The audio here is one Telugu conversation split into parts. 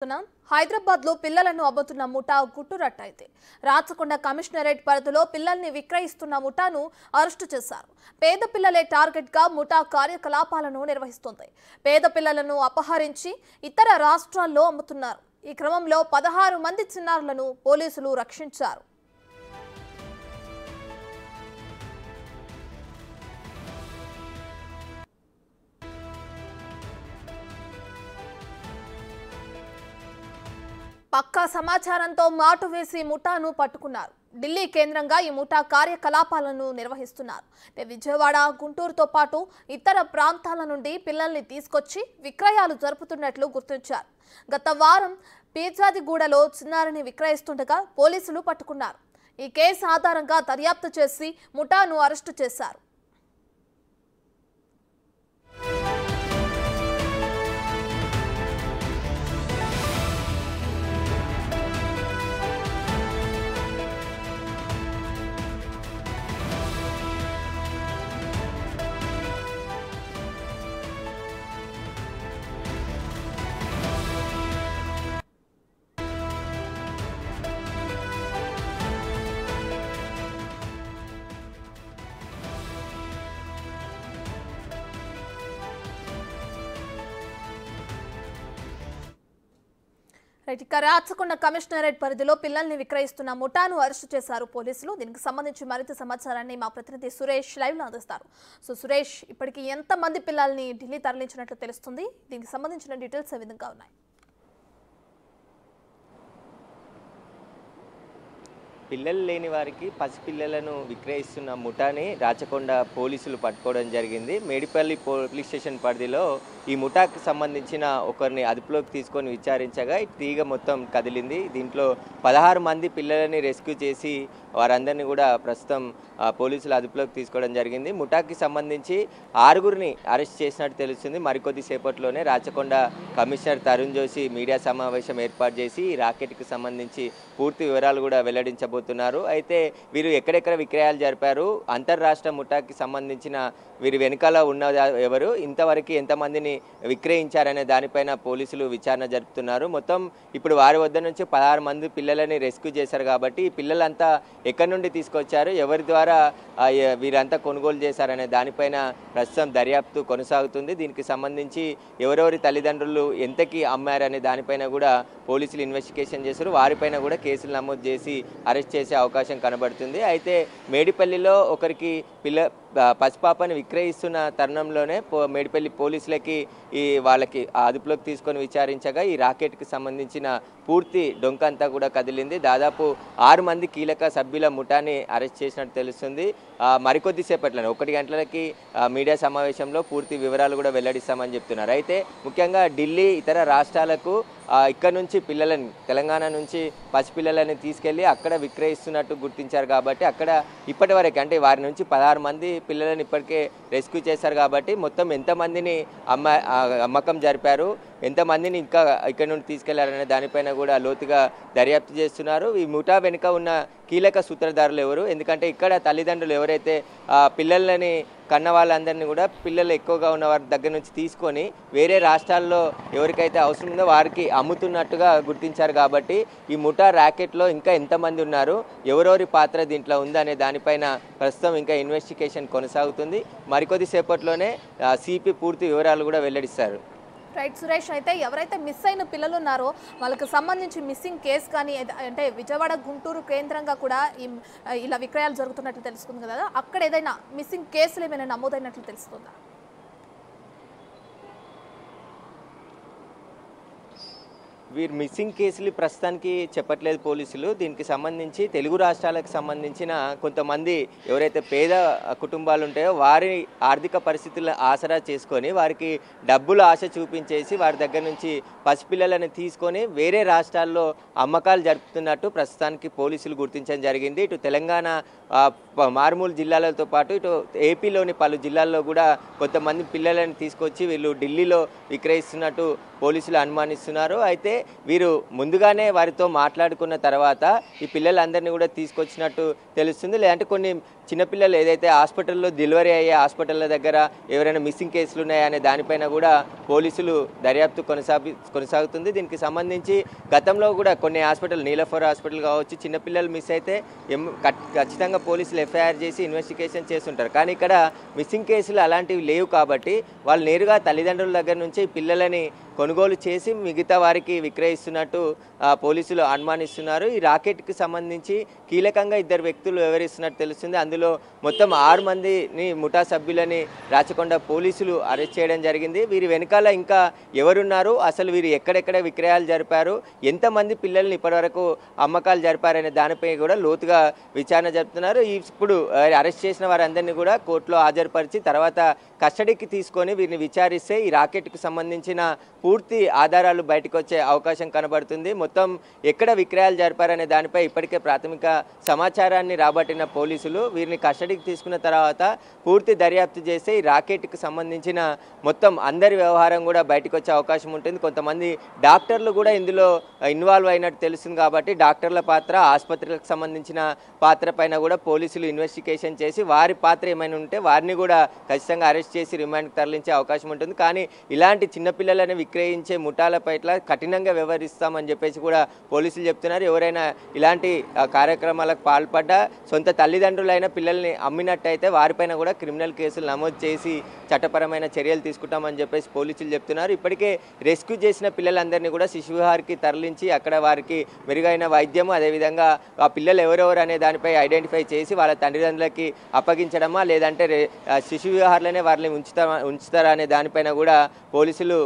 హైదరాబాద్ లో పిల్లలను అమ్ముతున్న ముఠా గుట్టురట్టయింది. రాచకొండ కమిషనరేట్ పరిధిలో పిల్లల్ని విక్రయిస్తున్న ముఠాను అరెస్టు చేశారు. పేద పిల్లలే టార్గెట్ గా ముఠా కార్యకలాపాలను నిర్వహిస్తుంది. పేద పిల్లలను అపహరించి ఇతర రాష్ట్రాల్లో అమ్ముతున్నారు. ఈ క్రమంలో 16 మంది చిన్నారులను పోలీసులు రక్షించారు. పక్కా సమాచారంతో మాటు వేసి ముఠాను పట్టుకున్నారు. ఢిల్లీ కేంద్రంగా ఈ ముఠా కార్యకలాపాలను నిర్వహిస్తున్నారు. విజయవాడ, గుంటూరుతో పాటు ఇతర ప్రాంతాల నుండి పిల్లల్ని తీసుకొచ్చి విక్రయాలు జరుపుతున్నట్లు గుర్తించారు. గత వారం పీర్జాదిగూడలో చిన్నారిని విక్రయిస్తుండగా పోలీసులు పట్టుకున్నారు. ఈ కేసు ఆధారంగా దర్యాప్తు చేసి ముఠాను అరెస్టు చేశారు. రాచకొండ కమిషనరేట్ పరిధిలో పిల్లల్ని విక్రయిస్తున్న ముఠాను అరెస్టు చేశారు పోలీసులు. దీనికి సంబంధించి మరింత సమాచారాన్ని మా ప్రతినిధి సురేష్ లైవ్ లో అందిస్తారు. సురేష్, ఇప్పటికి ఎంత మంది పిల్లల్ని ఢిల్లీ తరలించినట్లు తెలుస్తుంది? దీనికి సంబంధించిన డీటెయిల్స్ ఏ విధంగా ఉన్నాయి? పిల్లలు లేని వారికి పసిపిల్లలను విక్రయిస్తున్న ముఠాని రాచకొండ పోలీసులు పట్టుకోవడం జరిగింది. మేడిపల్లి పోలీస్ స్టేషన్ పరిధిలో ఈ ముఠాకు సంబంధించిన ఒకరిని అదుపులోకి తీసుకొని విచారించగా తీగ మొత్తం కదిలింది. దీంట్లో 16 మంది పిల్లలని రెస్క్యూ చేసి వారందరినీ కూడా ప్రస్తుతం పోలీసులు అదుపులోకి తీసుకోవడం జరిగింది. ముఠాకి సంబంధించి 6గురిని అరెస్ట్ చేసినట్టు తెలుస్తుంది. మరికొద్ది సేపట్లోనే రాచకొండ కమిషనర్ తరుణ్ జోషి మీడియా సమావేశం ఏర్పాటు చేసి ఈ రాకెట్కి సంబంధించి పూర్తి వివరాలు కూడా వెల్లడించబోతున్నారు. అయితే వీరు ఎక్కడెక్కడ విక్రయాలు జరిపారు, అంతర్రాష్ట్ర ముఠాకి సంబంధించిన వీరి వెనుకాల ఉన్న ఎవరు, ఇంతవరకు ఎంతమందిని విక్రయించారనే దానిపైన పోలీసులు విచారణ జరుపుతున్నారు. మొత్తం ఇప్పుడు వారి వద్ద నుంచి 16 మంది పిల్లలని రెస్క్యూ చేశారు. కాబట్టి ఈ పిల్లలంతా ఎక్కడి నుండి తీసుకొచ్చారు, ఎవరి ద్వారా వీరంతా కొనుగోలు చేశారనే దానిపైన ప్రస్తుతం దర్యాప్తు కొనసాగుతుంది. దీనికి సంబంధించి ఎవరెవరి తల్లిదండ్రులు ఎంతకి అమ్మారనే దానిపైన కూడా పోలీసులు ఇన్వెస్టిగేషన్ చేశారు. వారిపైన కూడా కేసులు నమోదు చేసి అరెస్ట్ చేసే అవకాశం కనబడుతుంది. అయితే మేడిపల్లిలో ఒకరికి పసిపాపని విక్రయిస్తున్న తరుణంలోనే మేడిపల్లి పోలీసులకి వాళ్ళకి అదుపులోకి తీసుకొని విచారించగా ఈ రాకెట్కి సంబంధించిన పూర్తి డొంక అంతా కూడా కదిలింది. దాదాపు 6 మంది కీలక సభ్యుల ముఠాని అరెస్ట్ చేసినట్టు తెలుస్తుంది. మరికొద్ది సేపట్లోనే 1 గంటలకి మీడియా సమావేశంలో పూర్తి వివరాలు కూడా వెల్లడిస్తామని చెప్తున్నారు. అయితే ముఖ్యంగా ఢిల్లీ, ఇతర రాష్ట్రాలకు ఇక్కడ నుంచి పిల్లలని, తెలంగాణ నుంచి పసిపిల్లలని తీసుకెళ్ళి అక్కడ విక్రయిస్తున్నట్టు గుర్తించారు. కాబట్టి అక్కడ ఇప్పటి వరకు అంటే వారి నుంచి 16 మంది పిల్లలను ఇప్పటికే రెస్క్యూ చేశారు. కాబట్టి మొత్తం ఎంతమందిని అమ్మకం జరిపారు, ఎంతమందిని ఇంకా ఇక్కడ నుండి తీసుకెళ్లారనే దానిపైన కూడా లోతుగా దర్యాప్తు చేస్తున్నారు. ఈ ముఠా వెనుక ఉన్న కీలక సూత్రధారులు ఎవరు, ఎందుకంటే ఇక్కడ తల్లిదండ్రులు ఎవరైతే పిల్లలని కన్న వాళ్ళందరినీ కూడా పిల్లలు ఎక్కువగా ఉన్న వారి దగ్గర నుంచి తీసుకొని వేరే రాష్ట్రాల్లో ఎవరికైతే అవసరం ఉందో వారికి అమ్ముతున్నట్టుగా గుర్తించారు. కాబట్టి ఈ ముఠా ర్యాకెట్లో ఇంకా ఎంతమంది ఉన్నారు, ఎవరెవరి పాత్ర దీంట్లో ఉందనే దానిపైన ప్రస్తుతం ఇంకా ఇన్వెస్టిగేషన్ కొనసాగుతుంది. మరికొద్ది సేపట్లోనే సిపి పూర్తి వివరాలు కూడా వెల్లడిస్తారు. రైట్ సురేష్, అయితే ఎవరైతే మిస్ అయిన పిల్లలు ఉన్నారో వాళ్ళకి సంబంధించి మిస్సింగ్ కేసు కానీ, అంటే విజయవాడ, గుంటూరు కేంద్రంగా కూడా ఇలా విక్రయాలు జరుగుతున్నట్లు తెలుస్తుంది కదా, అక్కడ ఏదైనా మిస్సింగ్ కేసులు ఏమైనా నమోదైనట్లు తెలుస్తుందా? వీరు మిస్సింగ్ కేసులు ప్రస్తుతానికి చెప్పట్లేదు పోలీసులు. దీనికి సంబంధించి తెలుగు రాష్ట్రాలకు సంబంధించిన కొంతమంది ఎవరైతే పేద కుటుంబాలు ఉంటాయో వారి ఆర్థిక పరిస్థితులను ఆసరా చేసుకొని వారికి డబ్బులు ఆశ చూపించేసి వారి దగ్గర నుంచి పసిపిల్లలను తీసుకొని వేరే రాష్ట్రాల్లో అమ్మకాలు జరుపుతున్నట్టు ప్రస్తుతానికి పోలీసులు గుర్తించడం జరిగింది. ఇటు తెలంగాణ మారుమూల జిల్లాలతో పాటు ఇటు ఏపీలోని పలు జిల్లాల్లో కూడా కొంతమంది పిల్లలను తీసుకొచ్చి వీళ్ళు ఢిల్లీలో విక్రయిస్తున్నట్టు పోలీసులు అనుమానిస్తున్నారు. అయితే వీరు ముందుగానే వారితో మాట్లాడుకున్న తర్వాత ఈ పిల్లలందరినీ కూడా తీసుకొచ్చినట్టు తెలుస్తుంది. లేదంటే కొన్ని చిన్నపిల్లలు ఏదైతే హాస్పిటల్లో డెలివరీ అయ్యే హాస్పిటల్ల దగ్గర ఎవరైనా మిస్సింగ్ కేసులు ఉన్నాయా అనే దానిపైన కూడా పోలీసులు దర్యాప్తు కొనసాగుతుంది. దీనికి సంబంధించి గతంలో కూడా కొన్ని హాస్పిటల్, నీలఫర్ హాస్పిటల్ కావచ్చు, చిన్నపిల్లలు మిస్ అయితే ఖచ్చితంగా పోలీసులు ఎఫ్ఐఆర్ చేసి ఇన్వెస్టిగేషన్ చేస్తుంటారు. కానీ ఇక్కడ మిస్సింగ్ కేసులు అలాంటివి లేవు కాబట్టి వాళ్ళు నేరుగా తల్లిదండ్రుల దగ్గర నుంచి పిల్లలని కొనుగోలు చేసి మిగతా వారికి విక్రయిస్తున్నట్టు పోలీసులు అనుమానిస్తున్నారు. ఈ రాకెట్కి సంబంధించి కీలకంగా 2 వ్యక్తులు వివరిస్తున్నట్టు తెలుస్తుంది. అందులో మొత్తం 6 మందిని ముఠా సభ్యులని రాచకొండ పోలీసులు అరెస్ట్ చేయడం జరిగింది. వీరి వెనకాల ఇంకా ఎవరున్నారు, అసలు వీరు ఎక్కడెక్కడ విక్రయాలు జరిపారు, ఎంతమంది పిల్లల్ని ఇప్పటివరకు అమ్మకాలు జరిపారనే దానిపై కూడా లోతుగా విచారణ జరుపుతున్నారు. ఇప్పుడు అరెస్ట్ చేసిన వారందరినీ కూడా కోర్టులో హాజరుపరిచి తర్వాత కస్టడీకి తీసుకొని వీరిని విచారిస్తే ఈ రాకెట్కి సంబంధించిన పూర్తి ఆధారాలు బయటకు వచ్చే అవకాశం కనబడుతుంది. మొత్తం ఎక్కడ విక్రయాలు జరిపారనే దానిపై ఇప్పటికే ప్రాథమిక సమాచారాన్ని రాబట్టిన పోలీసులు వీరిని కస్టడీకి తీసుకున్న తర్వాత పూర్తి దర్యాప్తు చేస్తే ఈ రాకెట్కి సంబంధించిన మొత్తం అందరి వ్యవహారం కూడా బయటకు వచ్చే అవకాశం ఉంటుంది. కొంతమంది డాక్టర్లు కూడా ఇందులో ఇన్వాల్వ్ అయినట్టు తెలుస్తుంది కాబట్టి డాక్టర్ల పాత్ర, ఆసుపత్రులకు సంబంధించిన పాత్ర పైన కూడా పోలీసులు ఇన్వెస్టిగేషన్ చేసి వారి పాత్ర ఏమైనా ఉంటే వారిని కూడా ఖచ్చితంగా అరెస్ట్ చేసి రిమాండ్కి తరలించే అవకాశం ఉంటుంది. కానీ ఇలాంటి చిన్నపిల్లలను విక్రయించే ముఠాల పట్ల కఠినంగా వ్యవహరిస్తామని చెప్పేసి కూడా పోలీసులు చెప్తున్నారు. ఎవరైనా ఇలాంటి కార్యక్రమాలకు పాల్పడ్డా సొంత తల్లిదండ్రులైన పిల్లల్ని అమ్మినట్టయితే వారిపైన కూడా క్రిమినల్ కేసులు నమోదు చేసి చట్టపరమైన చర్యలు తీసుకుంటామని చెప్పేసి పోలీసులు చెప్తున్నారు. ఇప్పటికే రెస్క్యూ చేసిన పిల్లలందరినీ కూడా శిశువిహార్కి తరలించి అక్కడ వారికి మెరుగైన వైద్యము, అదేవిధంగా ఆ పిల్లలు ఎవరెవరు అనే దానిపై ఐడెంటిఫై చేసి వాళ్ళ తల్లిదండ్రులకి అప్పగించడమా లేదంటే శిశువిహార్లోనే వారిని ఉంచుతారా అనే దానిపైన కూడా పోలీసులు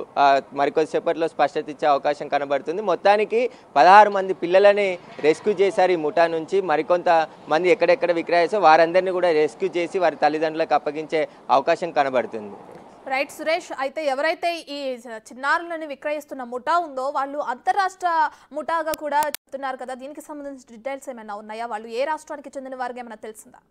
మరికొద్దిసేపట్లో స్పష్టత ఇచ్చే అవకాశం కనబడుతుంది. మొత్తానికి 16 మంది పిల్లలని రెస్క్యూ చేశారు ఈ ముఠా నుంచి. మరికొంత మంది ఎక్కడెక్కడ విక్రయిస్తే వారందరినీ కూడా రెస్క్యూ చేసి వారి తల్లిదండ్రులకు అప్పగించే అవకాశం కనబడుతుంది. రైట్ సురేష్, అయితే ఎవరైతే ఈ చిన్నారులను విక్రయిస్తున్న ముఠా ఉందో వాళ్ళు అంతర్రాష్ట్ర ముఠాగా కూడా చెప్తున్నారు కదా, దీనికి సంబంధించిన డీటెయిల్స్ ఏమైనా ఉన్నాయా? వాళ్ళు ఏ రాష్ట్రానికి చెందిన వారికి ఏమైనా తెలిసిందా?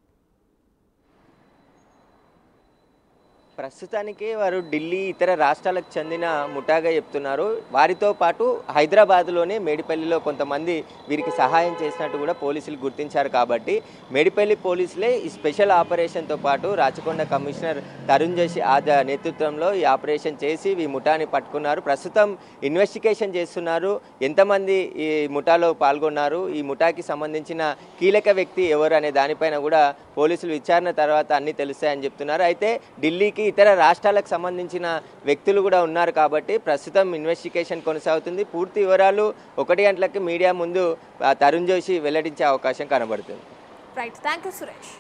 ప్రస్తుతానికి వారు ఢిల్లీ, ఇతర రాష్ట్రాలకు చెందిన ముఠాగా చెప్తున్నారు. వారితో పాటు హైదరాబాద్లోనే మేడిపల్లిలో కొంతమంది వీరికి సహాయం చేసినట్టు కూడా పోలీసులు గుర్తించారు. కాబట్టి మేడిపల్లి పోలీసులే ఈ స్పెషల్ ఆపరేషన్తో పాటు రాచకొండ కమిషనర్ తరుణ్ జోషి నేతృత్వంలో ఈ ఆపరేషన్ చేసి ఈ ముఠాని పట్టుకున్నారు. ప్రస్తుతం ఇన్వెస్టిగేషన్ చేస్తున్నారు. ఎంతమంది ఈ ముఠాలో పాల్గొన్నారు, ఈ ముఠాకి సంబంధించిన కీలక వ్యక్తి ఎవరు అనే దానిపైన కూడా పోలీసులు విచారణ తర్వాత అన్నీ తెలుస్తాయని చెప్తున్నారు. అయితే ఢిల్లీకి, ఇతర రాష్ట్రాలకు సంబంధించిన వ్యక్తులు కూడా ఉన్నారు కాబట్టి ప్రస్తుతం ఇన్వెస్టిగేషన్ కొనసాగుతుంది. పూర్తి వివరాలు 1 గంటలకి మీడియా ముందు తరుణ్ జోషి వెల్లడించే అవకాశం కనబడుతుంది. Right, thank you Suresh.